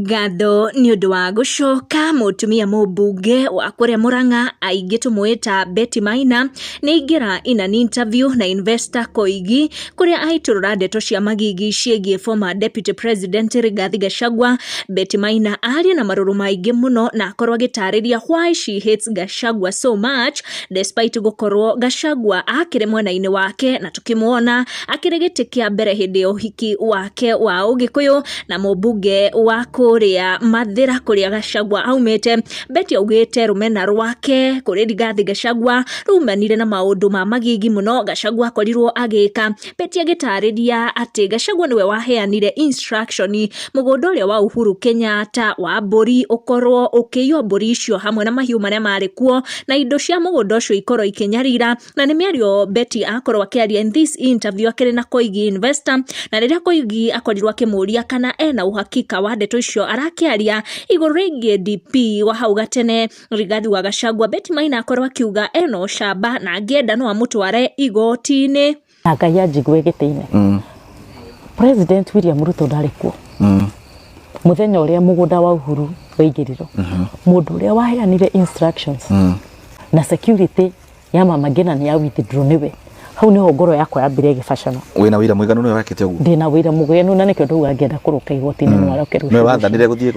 Ngatho ni undu wa gucoka mutumia mubunge wa kuria Murang'a aingi tumwita Betty Maina ni ingira in an interview na Investor Koigi kuria aiturura ndeto cia magigi ciegie former deputy president Rigathi Gachagua. Betty Maina aria na maruru maingi muno na akorwo agitariria why she hates Gachagua so much despite gukorwo Gachagua akire mwena-ini wake na tukimuona akire giti kia mbere hindi ya uhiki wake wa Ugikuyu na mubunge wa kuria Mathira kuria Gachagua aumete. Betty augite rumena rwake kuri Rigathi Gachagua rumanire na maundu ma magigi muno Gachagua akorirwo agika. Betty agitariria ati Gachagua niwe waheanire instruction mugunda uria wa Uhuru Kenyatta wa mburi ukorwo ukiyo mburi icio hamwe na mahiu maria mari kuo na indo cia mugunda ucio ikorwo ikinyarira. Na ni miario Betty akorwo akiaria in this interview akiri na Koigi Investor, na riria Koigi akorirwo akimuria kana ena uhakika wa ndeto icio arakiaria iguru rigie DP wa hau gatene Rigathi wa Gachagua. Betty Maina akorwo akiuga eno shamba na angienda no amutware igoti-ini. Ngai anjigwe giti-ini. President William Ruto ndarikuo. Muthenya uria mugunda wa Uhuru waigiriro. Mundu uria waheanire instructions na security ya Mama Ngina ni ya withdraw niwe. Hau niho ngoro yakwa yambire gifashano. Wina wira muiganu ni wakite uguo. Ndina wira mugenu na nikio nduga ngenda kuruka igoti-ini no arokeru. Me wathanire guthie